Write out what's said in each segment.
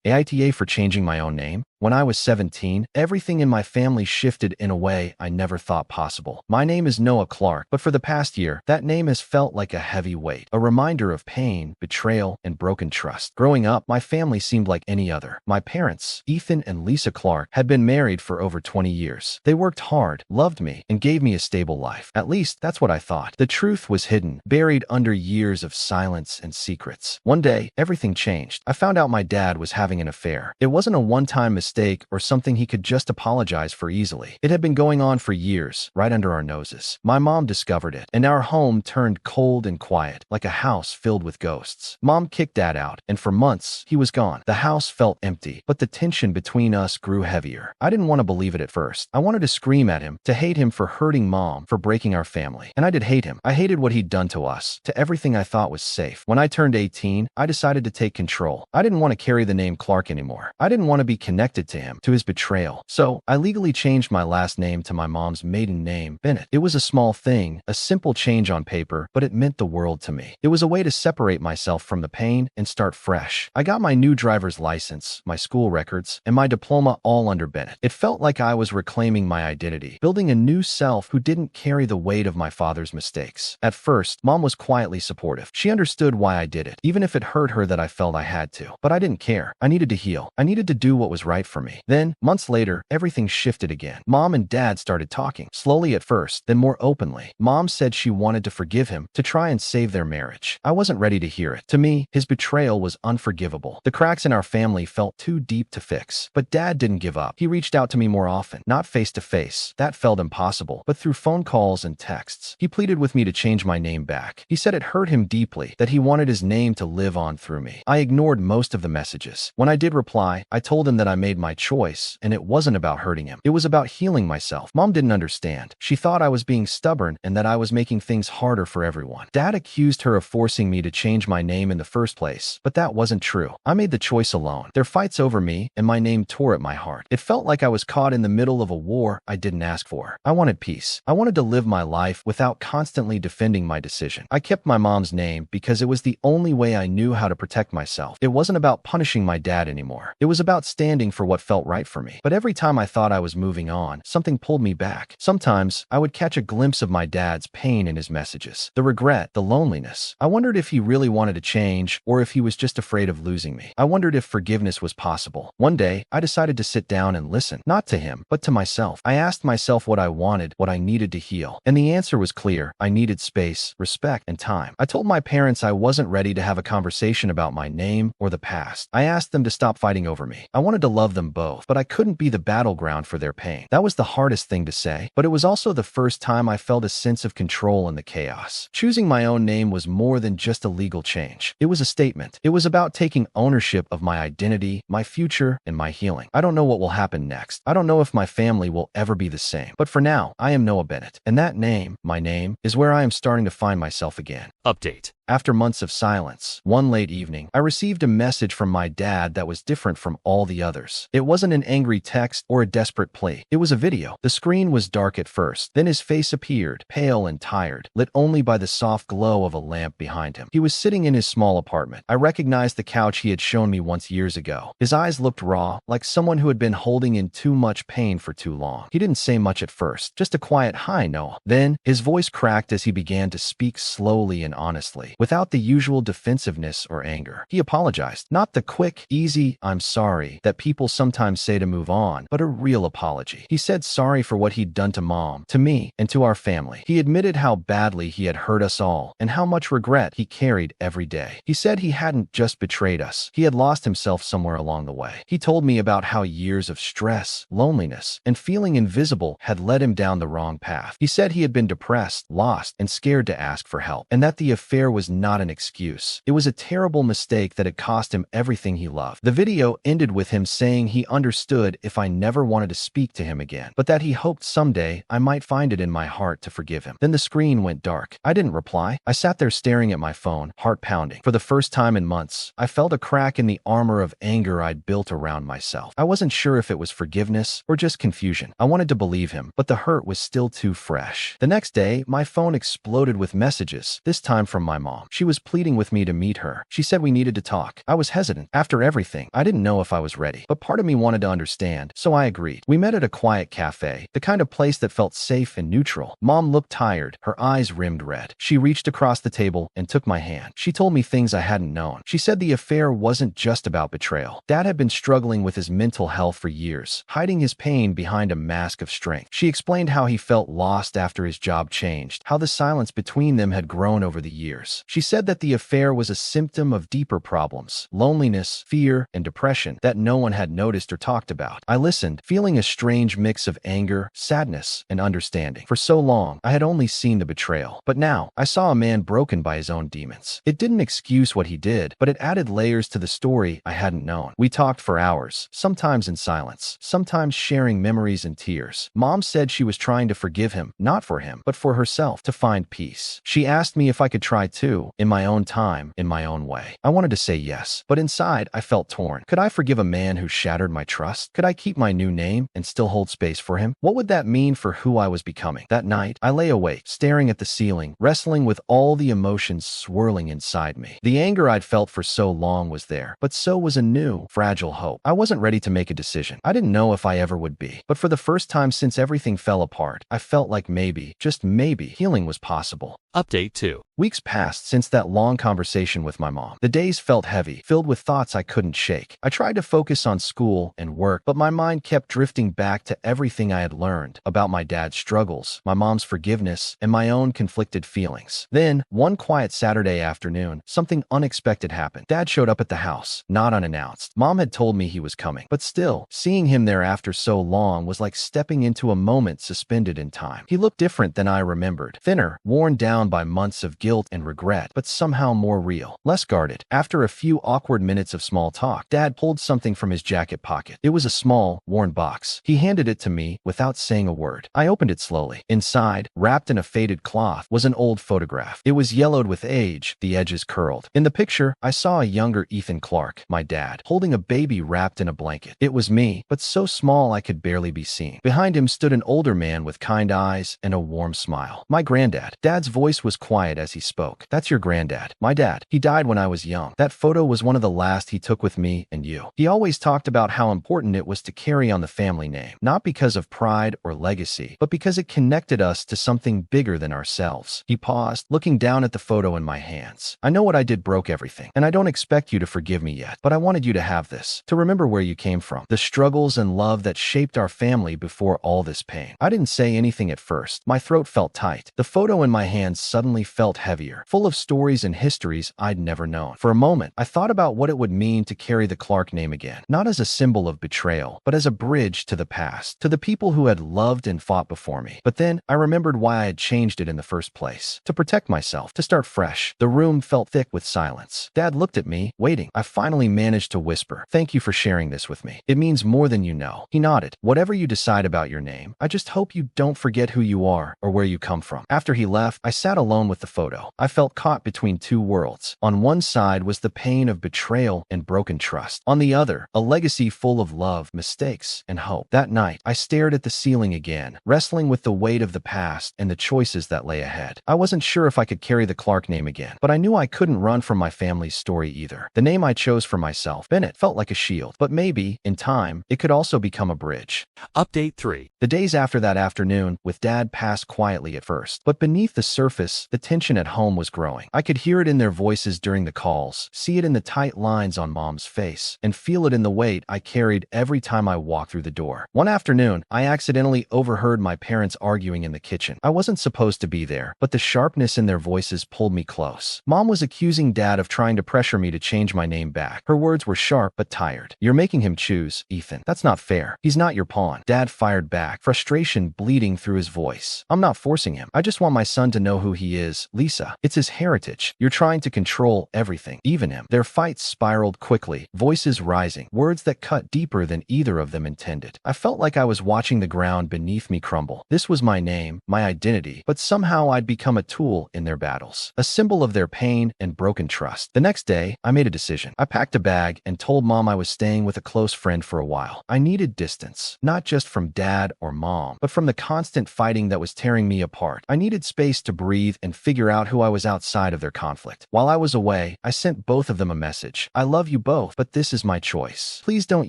AITA for changing my own name. When I was 17, everything in my family shifted in a way I never thought possible. My name is Noah Clark, but for the past year, that name has felt like a heavy weight, a reminder of pain, betrayal, and broken trust. Growing up, my family seemed like any other. My parents, Ethan and Lisa Clark, had been married for over 20 years. They worked hard, loved me, and gave me a stable life. At least, that's what I thought. The truth was hidden, buried under years of silence and secrets. One day, everything changed. I found out my dad was having an affair. It wasn't a one-time mistake or something he could just apologize for easily. It had been going on for years, right under our noses. My mom discovered it, and our home turned cold and quiet, like a house filled with ghosts. Mom kicked Dad out, and for months, he was gone. The house felt empty, but the tension between us grew heavier. I didn't want to believe it at first. I wanted to scream at him, to hate him for hurting Mom, for breaking our family. And I did hate him. I hated what he'd done to us, to everything I thought was safe. When I turned 18, I decided to take control. I didn't want to carry the name Clark anymore. I didn't want to be connected to him, to his betrayal. So, I legally changed my last name to my mom's maiden name, Bennett. It was a small thing, a simple change on paper, but it meant the world to me. It was a way to separate myself from the pain and start fresh. I got my new driver's license, my school records, and my diploma all under Bennett. It felt like I was reclaiming my identity, building a new self who didn't carry the weight of my father's mistakes. At first, Mom was quietly supportive. She understood why I did it, even if it hurt her that I felt I had to. But I didn't care. I needed to heal. I needed to do what was right for me. Then, months later, everything shifted again. Mom and Dad started talking, slowly at first, then more openly. Mom said she wanted to forgive him, to try and save their marriage. I wasn't ready to hear it. To me, his betrayal was unforgivable. The cracks in our family felt too deep to fix. But Dad didn't give up. He reached out to me more often, not face to face. That felt impossible, but through phone calls and texts. He pleaded with me to change my name back. He said it hurt him deeply, that he wanted his name to live on through me. I ignored most of the messages. When I did reply, I told him that I made my choice, and it wasn't about hurting him. It was about healing myself. Mom didn't understand. She thought I was being stubborn and that I was making things harder for everyone. Dad accused her of forcing me to change my name in the first place, but that wasn't true. I made the choice alone. Their fights over me and my name tore at my heart. It felt like I was caught in the middle of a war I didn't ask for. I wanted peace. I wanted to live my life without constantly defending my decision. I kept my mom's name because it was the only way I knew how to protect myself. It wasn't about punishing my dad anymore. It was about standing for what felt right for me. But every time I thought I was moving on, something pulled me back. Sometimes, I would catch a glimpse of my dad's pain in his messages. The regret, the loneliness. I wondered if he really wanted to change, or if he was just afraid of losing me. I wondered if forgiveness was possible. One day, I decided to sit down and listen, not to him, but to myself. I asked myself what I wanted, what I needed to heal. And the answer was clear. I needed space, respect, and time. I told my parents I wasn't ready to have a conversation about my name or the past. I asked them to stop fighting over me. I wanted to love them both, but I couldn't be the battleground for their pain. That was the hardest thing to say, but it was also the first time I felt a sense of control in the chaos. Choosing my own name was more than just a legal change. It was a statement. It was about taking ownership of my identity, my future, and my healing. I don't know what will happen next. I don't know if my family will ever be the same. But for now, I am Noah Bennett. And that name, my name, is where I am starting to find myself again. Update. After months of silence, one late evening, I received a message from my dad that was different from all the others. It wasn't an angry text or a desperate plea. It was a video. The screen was dark at first. Then his face appeared, pale and tired, lit only by the soft glow of a lamp behind him. He was sitting in his small apartment. I recognized the couch he had shown me once years ago. His eyes looked raw, like someone who had been holding in too much pain for too long. He didn't say much at first, just a quiet "Hi, Noah." Then, his voice cracked as he began to speak slowly and honestly. Without the usual defensiveness or anger. He apologized. Not the quick, easy, "I'm sorry" that people sometimes say to move on, but a real apology. He said sorry for what he'd done to Mom, to me, and to our family. He admitted how badly he had hurt us all, and how much regret he carried every day. He said he hadn't just betrayed us. He had lost himself somewhere along the way. He told me about how years of stress, loneliness, and feeling invisible had led him down the wrong path. He said he had been depressed, lost, and scared to ask for help, and that the affair was not an excuse. It was a terrible mistake that had cost him everything he loved. The video ended with him saying he understood if I never wanted to speak to him again, but that he hoped someday I might find it in my heart to forgive him. Then the screen went dark. I didn't reply. I sat there staring at my phone, heart pounding. For the first time in months, I felt a crack in the armor of anger I'd built around myself. I wasn't sure if it was forgiveness or just confusion. I wanted to believe him, but the hurt was still too fresh. The next day, my phone exploded with messages, this time from my mom. mom. She was pleading with me to meet her. She said we needed to talk. I was hesitant. After everything, I didn't know if I was ready, but part of me wanted to understand, so I agreed. We met at a quiet cafe, the kind of place that felt safe and neutral. Mom looked tired, her eyes rimmed red. She reached across the table and took my hand. She told me things I hadn't known. She said the affair wasn't just about betrayal. Dad had been struggling with his mental health for years, hiding his pain behind a mask of strength. She explained how he felt lost after his job changed, how the silence between them had grown over the years. She said that the affair was a symptom of deeper problems, loneliness, fear, and depression that no one had noticed or talked about. I listened, feeling a strange mix of anger, sadness, and understanding. For so long, I had only seen the betrayal, but now I saw a man broken by his own demons. It didn't excuse what he did, but it added layers to the story I hadn't known. We talked for hours, sometimes in silence, sometimes sharing memories and tears. Mom said she was trying to forgive him, not for him, but for herself, to find peace. She asked me if I could try too, in my own time, in my own way. I wanted to say yes, but inside I felt torn. Could I forgive a man who shattered my trust? Could I keep my new name and still hold space for him? What would that mean for who I was becoming? That night, I lay awake, staring at the ceiling, wrestling with all the emotions swirling inside me. The anger I'd felt for so long was there, but so was a new, fragile hope. I wasn't ready to make a decision. I didn't know if I ever would be, but for the first time since everything fell apart, I felt like maybe, just maybe, healing was possible. Update 2. Weeks passed since that long conversation with my mom. The days felt heavy, filled with thoughts I couldn't shake. I tried to focus on school and work, but my mind kept drifting back to everything I had learned about my dad's struggles, my mom's forgiveness, and my own conflicted feelings. Then, one quiet Saturday afternoon, something unexpected happened. Dad showed up at the house, not unannounced. Mom had told me he was coming, but still, seeing him there after so long was like stepping into a moment suspended in time. He looked different than I remembered, thinner, worn down by months of guilt and regret, but somehow more real, less guarded. After a few awkward minutes of small talk, Dad pulled something from his jacket pocket. It was a small, worn box. He handed it to me without saying a word. I opened it slowly. Inside, wrapped in a faded cloth, was an old photograph. It was yellowed with age, the edges curled. In the picture, I saw a younger Ethan Clark, my dad, holding a baby wrapped in a blanket. It was me, but so small I could barely be seen. Behind him stood an older man with kind eyes and a warm smile. My granddad. Dad's voice was quiet as he spoke. That's your granddad. My dad. He died when I was young. That photo was one of the last he took with me and you. He always talked about how important it was to carry on the family name, not because of pride or legacy, but because it connected us to something bigger than ourselves. He paused, looking down at the photo in my hands. I know what I did broke everything, and I don't expect you to forgive me yet, but I wanted you to have this, to remember where you came from, the struggles and love that shaped our family before all this pain. I didn't say anything at first. My throat felt tight. The photo in my hands suddenly felt heavier, full of stories and histories I'd never known. For a moment, I thought about what it would mean to carry the Clark name again, not as a symbol of betrayal, but as a bridge to the past, to the people who had loved and fought before me. But then I remembered why I had changed it in the first place, to protect myself, to start fresh. The room felt thick with silence. Dad looked at me, waiting. I finally managed to whisper, "Thank you for sharing this with me. It means more than you know." He nodded. "Whatever you decide about your name, I just hope you don't forget who you are or where you come from." After he left, I sat alone with the photo. I felt caught between two worlds. On one side was the pain of betrayal and broken trust. On the other, a legacy full of love, mistakes, and hope. That night, I stared at the ceiling again, wrestling with the weight of the past and the choices that lay ahead. I wasn't sure if I could carry the Clark name again, but I knew I couldn't run from my family's story either. The name I chose for myself, Bennett, felt like a shield, but maybe, in time, it could also become a bridge. Update 3. The days after that afternoon with Dad passed quietly at first, but beneath the surface, the tension at home was growing. I could hear it in their voices during the calls, see it in the tight lines on Mom's face, and feel it in the weight I carried every time I walked through the door. One afternoon, I accidentally overheard my parents arguing in the kitchen. I wasn't supposed to be there, but the sharpness in their voices pulled me close. Mom was accusing Dad of trying to pressure me to change my name back. Her words were sharp but tired. "You're making him choose, Ethan. That's not fair. He's not your pawn." Dad fired back, frustration bleeding through his voice. "I'm not forcing him. I just want my son to know who he is, Lisa. It's his heritage. You're trying to control everything, even him." Their fight spiraled quickly, voices rising, words that cut deeper than either of them intended. I felt like I was watching the ground beneath me crumble. This was my name, my identity, but somehow I'd become a tool in their battles, a symbol of their pain and broken trust. The next day, I made a decision. I packed a bag and told Mom I was staying with a close friend for a while. I needed distance, not just from Dad or Mom, but from the constant fighting that was tearing me apart. I needed space to breathe and figure out about who I was outside of their conflict. While I was away, I sent both of them a message. I love you both, but this is my choice. Please don't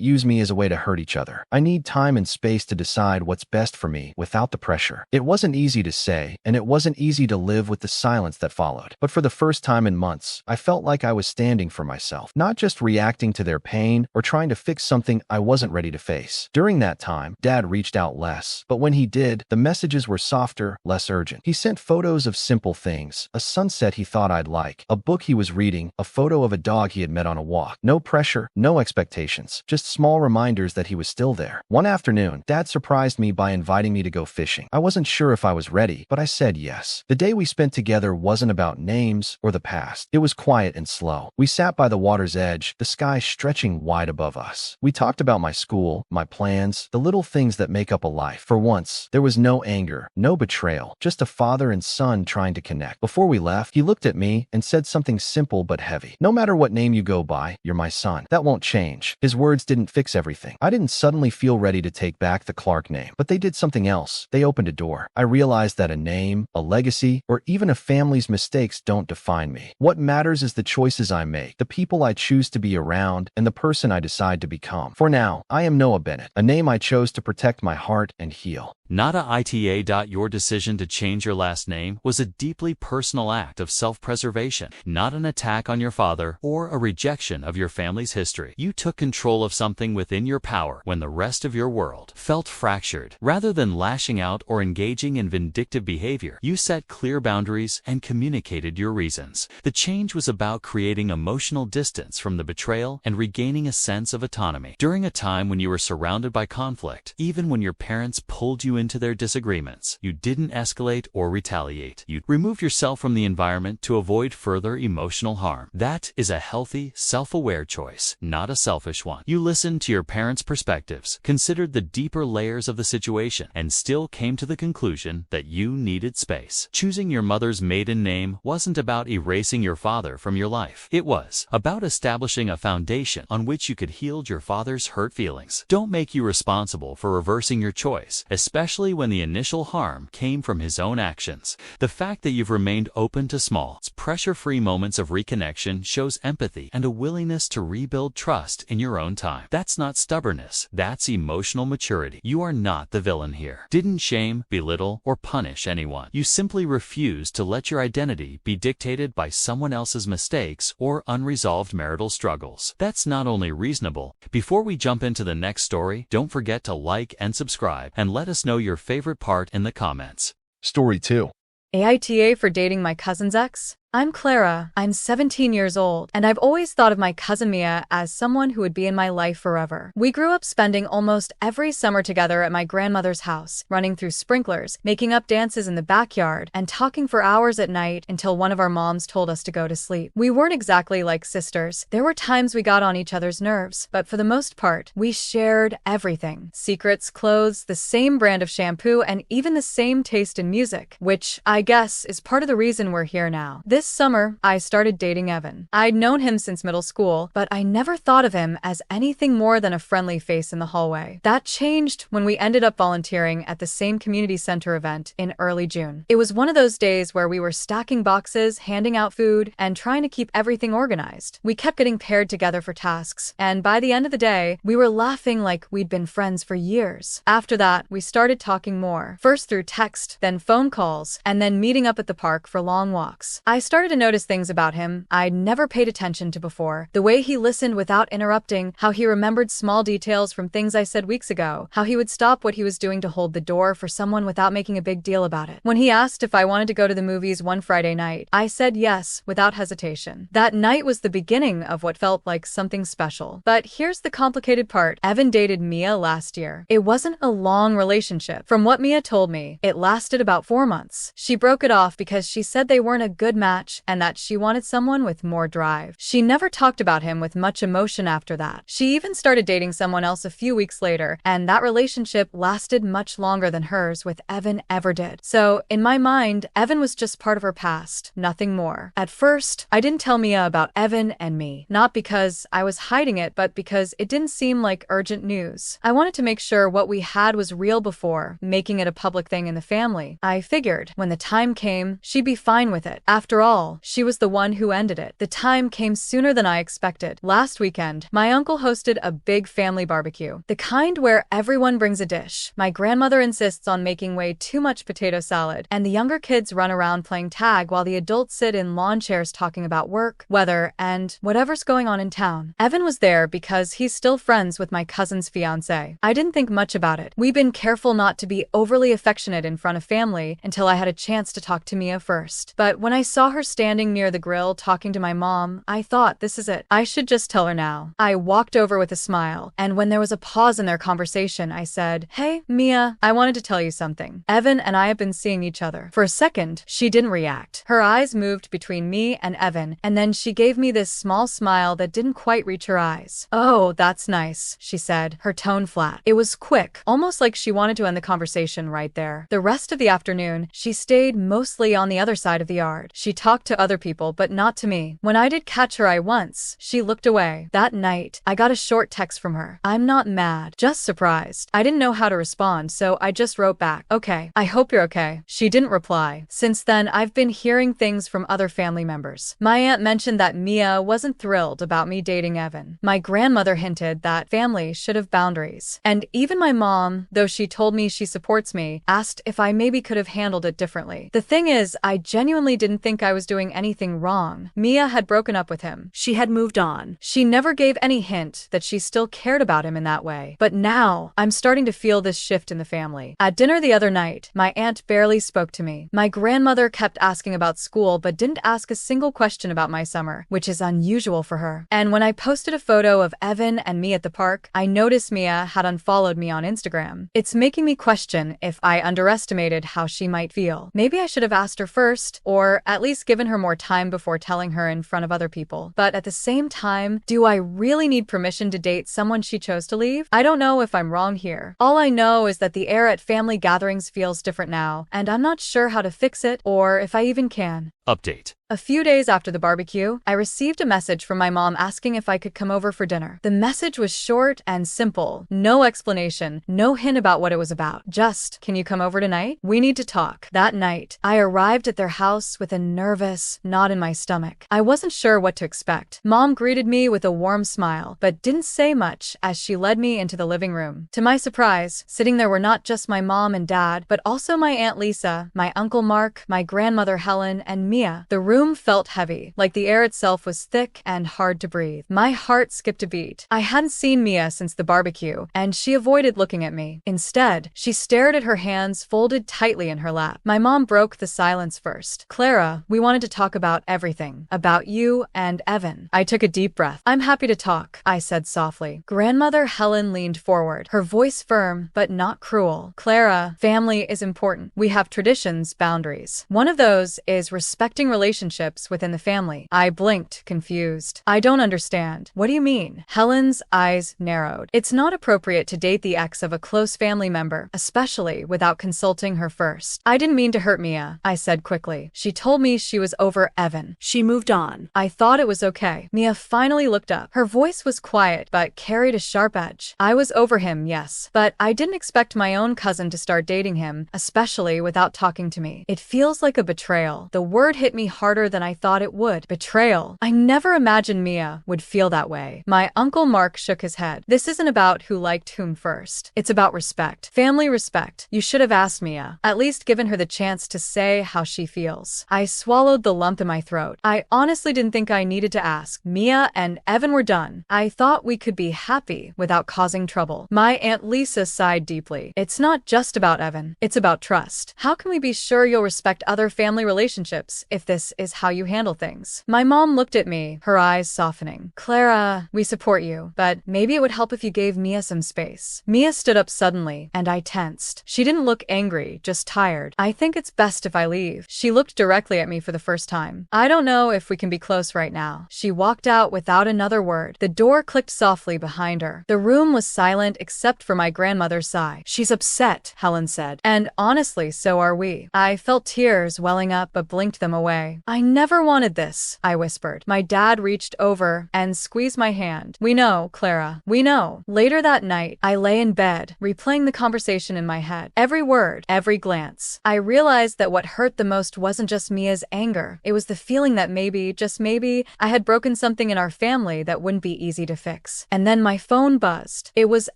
use me as a way to hurt each other. I need time and space to decide what's best for me without the pressure. It wasn't easy to say, and it wasn't easy to live with the silence that followed. But for the first time in months, I felt like I was standing for myself, not just reacting to their pain or trying to fix something I wasn't ready to face. During that time, Dad reached out less, but when he did, the messages were softer, less urgent. He sent photos of simple things, a sunset he thought I'd like, a book he was reading, a photo of a dog he had met on a walk. No pressure, no expectations, just small reminders that he was still there. One afternoon, Dad surprised me by inviting me to go fishing. I wasn't sure if I was ready, but I said yes. The day we spent together wasn't about names or the past. It was quiet and slow. We sat by the water's edge, the sky stretching wide above us. We talked about my school, my plans, the little things that make up a life. For once, there was no anger, no betrayal, just a father and son trying to connect. Before we left, he looked at me and said something simple but heavy. No matter what name you go by, you're my son. That won't change. His words didn't fix everything. I didn't suddenly feel ready to take back the Clark name, but they did something else. They opened a door. I realized that a name, a legacy, or even a family's mistakes don't define me. What matters is the choices I make, the people I choose to be around, and the person I decide to become. For now, I am Noah Bennett, a name I chose to protect my heart and heal. Not AITA. Your decision to change your last name was a deeply personal act of self-preservation, not an attack on your father or a rejection of your family's history. You took control of something within your power when the rest of your world felt fractured. Rather than lashing out or engaging in vindictive behavior, you set clear boundaries and communicated your reasons. The change was about creating emotional distance from the betrayal and regaining a sense of autonomy. During a time when you were surrounded by conflict, even when your parents pulled you into their disagreements, you didn't escalate or retaliate. You removed yourself from the environment to avoid further emotional harm. That is a healthy, self-aware choice, not a selfish one. You listened to your parents' perspectives, considered the deeper layers of the situation, and still came to the conclusion that you needed space. Choosing your mother's maiden name wasn't about erasing your father from your life. It was about establishing a foundation on which you could heal your father's hurt feelings. Don't make you responsible for reversing your choice, especially when the initial harm came from his own actions. The fact that you've remained open to small, pressure-free moments of reconnection shows empathy and a willingness to rebuild trust in your own time. That's not stubbornness, that's emotional maturity. You are not the villain here. Didn't shame, belittle, or punish anyone. You simply refused to let your identity be dictated by someone else's mistakes or unresolved marital struggles. That's not only reasonable. Before we jump into the next story, don't forget to like and subscribe, and let us know your favorite part in the comments. Story 2. AITA for dating my cousin's ex? I'm Clara, I'm 17 years old, and I've always thought of my cousin Mia as someone who would be in my life forever. We grew up spending almost every summer together at my grandmother's house, running through sprinklers, making up dances in the backyard, and talking for hours at night until one of our moms told us to go to sleep. We weren't exactly like sisters. There were times we got on each other's nerves, but for the most part, we shared everything. Secrets, clothes, the same brand of shampoo, and even the same taste in music, which I guess is part of the reason we're here now. This summer, I started dating Evan. I'd known him since middle school, but I never thought of him as anything more than a friendly face in the hallway. That changed when we ended up volunteering at the same community center event in early June. It was one of those days where we were stacking boxes, handing out food, and trying to keep everything organized. We kept getting paired together for tasks, and by the end of the day, we were laughing like we'd been friends for years. After that, we started talking more, first through text, then phone calls, and then meeting up at the park for long walks. I started to notice things about him I'd never paid attention to before. The way he listened without interrupting, how he remembered small details from things I said weeks ago, how he would stop what he was doing to hold the door for someone without making a big deal about it. When he asked if I wanted to go to the movies one Friday night, I said yes, without hesitation. That night was the beginning of what felt like something special. But here's the complicated part. Evan dated Mia last year. It wasn't a long relationship. From what Mia told me, it lasted about 4 months. She broke it off because she said they weren't a good match match and that she wanted someone with more drive. She never talked about him with much emotion after that. She even started dating someone else a few weeks later, and that relationship lasted much longer than hers with Evan ever did. So, in my mind, Evan was just part of her past, nothing more. At first, I didn't tell Mia about Evan and me, not because I was hiding it, but because it didn't seem like urgent news. I wanted to make sure what we had was real before making it a public thing in the family. I figured when the time came, she'd be fine with it. After all, she was the one who ended it. The time came sooner than I expected. Last weekend, my uncle hosted a big family barbecue, the kind where everyone brings a dish. My grandmother insists on making way too much potato salad, and the younger kids run around playing tag while the adults sit in lawn chairs talking about work, weather, and whatever's going on in town. Evan was there because he's still friends with my cousin's fiancé. I didn't think much about it. We've been careful not to be overly affectionate in front of family until I had a chance to talk to Mia first. But when I saw her standing near the grill talking to my mom, I thought, this is it. I should just tell her now. I walked over with a smile, and when there was a pause in their conversation, I said, "Hey, Mia, I wanted to tell you something. Evan and I have been seeing each other." For a second, she didn't react. Her eyes moved between me and Evan, and then she gave me this small smile that didn't quite reach her eyes. "Oh, that's nice," she said, her tone flat. It was quick, almost like she wanted to end the conversation right there. The rest of the afternoon, she stayed mostly on the other side of the yard. She talked to other people, but not to me. When I did catch her eye once, she looked away. That night, I got a short text from her. "I'm not mad, just surprised." I didn't know how to respond, so I just wrote back, "Okay, I hope you're okay." She didn't reply. Since then, I've been hearing things from other family members. My aunt mentioned that Mia wasn't thrilled about me dating Evan. My grandmother hinted that family should have boundaries. And even my mom, though she told me she supports me, asked if I maybe could have handled it differently. The thing is, I genuinely didn't think I was doing anything wrong. Mia had broken up with him. She had moved on. She never gave any hint that she still cared about him in that way. But now, I'm starting to feel this shift in the family. At dinner the other night, my aunt barely spoke to me. My grandmother kept asking about school but didn't ask a single question about my summer, which is unusual for her. And when I posted a photo of Evan and me at the park, I noticed Mia had unfollowed me on Instagram. It's making me question if I underestimated how she might feel. Maybe I should have asked her first, or at least given her more time before telling her in front of other people. But at the same time, do I really need permission to date someone she chose to leave? I don't know if I'm wrong here. All I know is that the air at family gatherings feels different now, and I'm not sure how to fix it or if I even can. Update. A few days after the barbecue, I received a message from my mom asking if I could come over for dinner. The message was short and simple. No explanation, no hint about what it was about. Just, "Can you come over tonight? We need to talk." That night, I arrived at their house with a nervous knot in my stomach. I wasn't sure what to expect. Mom greeted me with a warm smile, but didn't say much as she led me into the living room. To my surprise, sitting there were not just my mom and dad, but also my Aunt Lisa, my Uncle Mark, my grandmother Helen, and Mia. The room felt heavy, like the air itself was thick and hard to breathe. My heart skipped a beat. I hadn't seen Mia since the barbecue, and she avoided looking at me. Instead, she stared at her hands folded tightly in her lap. My mom broke the silence first. "Clara, we wanted to talk about everything. About you and Evan." I took a deep breath. "I'm happy to talk," I said softly. Grandmother Helen leaned forward, her voice firm but not cruel. "Clara, family is important. We have traditions, boundaries. One of those is respecting relationships within the family." I blinked, confused. "I don't understand. What do you mean?" Helen's eyes narrowed. "It's not appropriate to date the ex of a close family member, especially without consulting her first." "I didn't mean to hurt Mia," I said quickly. "She told me she was over Evan. She moved on. I thought it was okay." Mia finally looked up. Her voice was quiet but carried a sharp edge. "I was over him, yes, but I didn't expect my own cousin to start dating him, especially without talking to me. It feels like a betrayal." The word hit me harder than I thought it would. Betrayal. I never imagined Mia would feel that way. My Uncle Mark shook his head. "This isn't about who liked whom first. It's about respect. Family respect. You should have asked Mia. At least given her the chance to say how she feels." I swallowed the lump in my throat. I honestly didn't think I needed to ask. Mia and Evan were done. I thought we could be happy without causing trouble. My Aunt Lisa sighed deeply. "It's not just about Evan. It's about trust. How can we be sure you'll respect other family relationships if this is is how you handle things. My mom looked at me, her eyes softening. Clara, we support you, but maybe it would help if you gave Mia some space. Mia stood up suddenly, and I tensed. She didn't look angry, just tired. I think it's best if I leave. She looked directly at me for the first time. I don't know if we can be close right now. She walked out without another word. The door clicked softly behind her. The room was silent except for my grandmother's sigh. She's upset, Helen said. And honestly, so are we. I felt tears welling up but blinked them away. I never wanted this, I whispered. My dad reached over and squeezed my hand. We know, Clara. We know. Later that night, I lay in bed, replaying the conversation in my head. Every word, every glance. I realized that what hurt the most wasn't just Mia's anger. It was the feeling that maybe, just maybe, I had broken something in our family that wouldn't be easy to fix. And then my phone buzzed. It was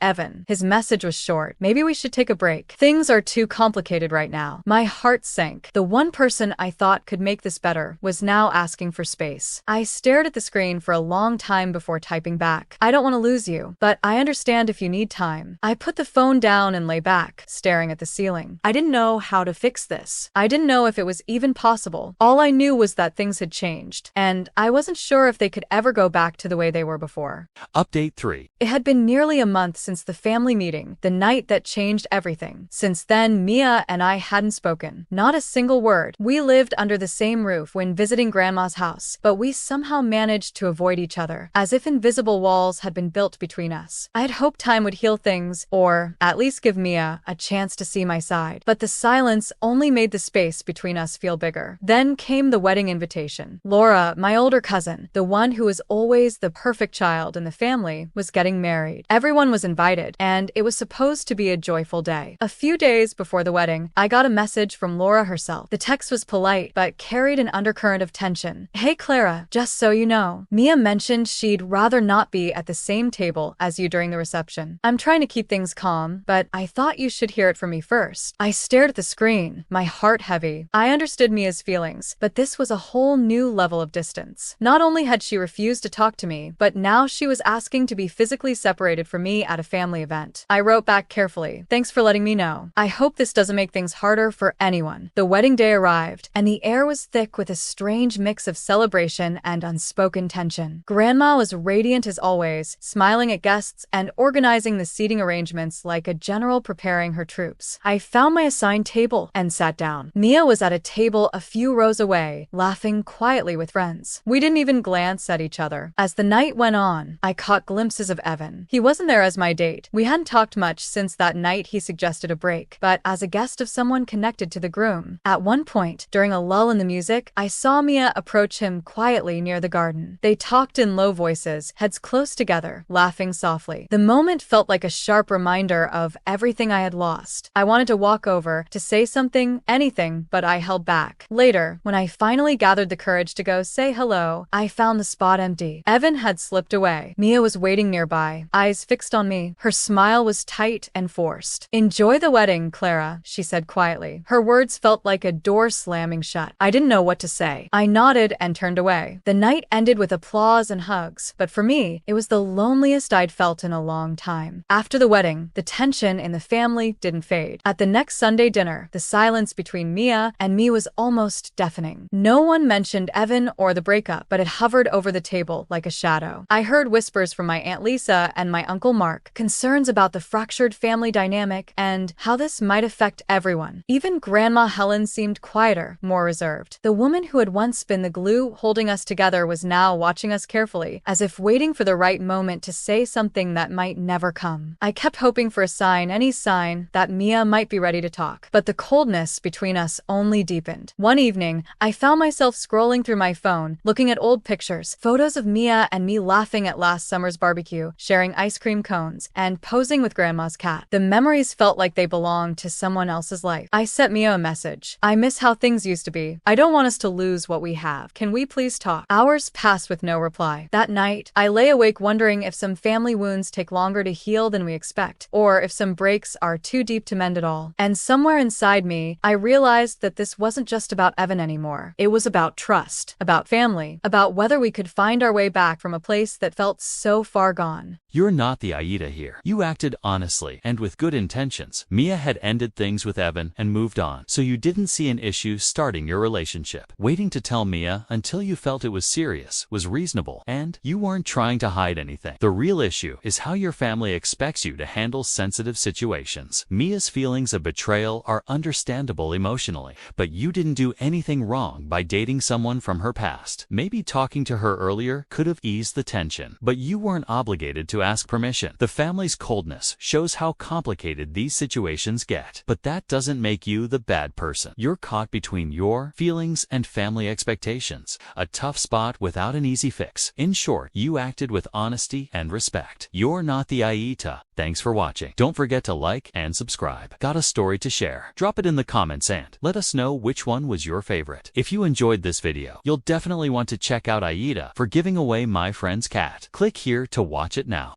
Evan. His message was short. Maybe we should take a break. Things are too complicated right now. My heart sank. The one person I thought could make this better was now asking for space. I stared at the screen for a long time before typing back. I don't want to lose you, but I understand if you need time. I put the phone down and lay back, staring at the ceiling. I didn't know how to fix this. I didn't know if it was even possible. All I knew was that things had changed, and I wasn't sure if they could ever go back to the way they were before. Update 3. It had been nearly a month since the family meeting, the night that changed everything. Since then, Mia and I hadn't spoken. Not a single word. We lived under the same roof when visiting Grandma's house, but we somehow managed to avoid each other, as if invisible walls had been built between us. I had hoped time would heal things, or at least give Mia a chance to see my side. But the silence only made the space between us feel bigger. Then came the wedding invitation. Laura, my older cousin, the one who was always the perfect child in the family, was getting married. Everyone was invited, and it was supposed to be a joyful day. A few days before the wedding, I got a message from Laura herself. The text was polite, but carried an undercurrent of tension. Hey Clara, just so you know, Mia mentioned she'd rather not be at the same table as you during the reception. I'm trying to keep things calm, but I thought you should hear it from me first. I stared at the screen, my heart heavy. I understood Mia's feelings, but this was a whole new level of distance. Not only had she refused to talk to me, but now she was asking to be physically separated from me at a family event. I wrote back carefully. Thanks for letting me know. I hope this doesn't make things harder for anyone. The wedding day arrived, and the air was thick with a strange mix of celebration and unspoken tension. Grandma was radiant as always, smiling at guests and organizing the seating arrangements like a general preparing her troops. I found my assigned table and sat down. Mia was at a table a few rows away, laughing quietly with friends. We didn't even glance at each other. As the night went on, I caught glimpses of Evan. He wasn't there as my date. We hadn't talked much since that night he suggested a break, but as a guest of someone connected to the groom. At one point, during a lull in the music, I saw Mia approach him quietly near the garden. They talked in low voices, heads close together, laughing softly. The moment felt like a sharp reminder of everything I had lost. I wanted to walk over, to say something, anything, but I held back. Later, when I finally gathered the courage to go say hello, I found the spot empty. Evan had slipped away. Mia was waiting nearby, eyes fixed on me. Her smile was tight and forced. Enjoy the wedding, Clara, she said quietly. Her words felt like a door slamming shut. I didn't know what to say. I nodded and turned away. The night ended with applause and hugs, but for me, it was the loneliest I'd felt in a long time. After the wedding, the tension in the family didn't fade. At the next Sunday dinner, the silence between Mia and me was almost deafening. No one mentioned Evan or the breakup, but it hovered over the table like a shadow. I heard whispers from my Aunt Lisa and my Uncle Mark, concerns about the fractured family dynamic and how this might affect everyone. Even Grandma Helen seemed quieter, more reserved. The woman who had once been the glue holding us together was now watching us carefully, as if waiting for the right moment to say something that might never come. I kept hoping for a sign, any sign, that Mia might be ready to talk, but the coldness between us only deepened. One evening, I found myself scrolling through my phone, looking at old pictures, photos of Mia and me laughing at last summer's barbecue, sharing ice cream cones, and posing with Grandma's cat. The memories felt like they belonged to someone else's life. I sent Mia a message. I miss how things used to be. I don't want us to lose what we have. Can we please talk? Hours passed with no reply. That night, I lay awake wondering if some family wounds take longer to heal than we expect, or if some breaks are too deep to mend at all. And somewhere inside me, I realized that this wasn't just about Evan anymore. It was about trust, about family, about whether we could find our way back from a place that felt so far gone. You're not the AITA here. You acted honestly and with good intentions. Mia had ended things with Evan and moved on, so you didn't see an issue starting your relationship. Waiting to tell Mia until you felt it was serious was reasonable, and you weren't trying to hide anything. The real issue is how your family expects you to handle sensitive situations. Mia's feelings of betrayal are understandable emotionally, but you didn't do anything wrong by dating someone from her past. Maybe talking to her earlier could have eased the tension, but you weren't obligated to ask permission. The family's coldness shows how complicated these situations get, but that doesn't make you the bad person. You're caught between your feelings and family expectations, a tough spot without an easy fix. In short, you acted with honesty and respect. You're not the AITA. Thanks for watching. Don't forget to like and subscribe. Got a story to share? Drop it in the comments and let us know which one was your favorite. If you enjoyed this video, you'll definitely want to check out AITA for giving away my friend's cat. Click here to watch it now.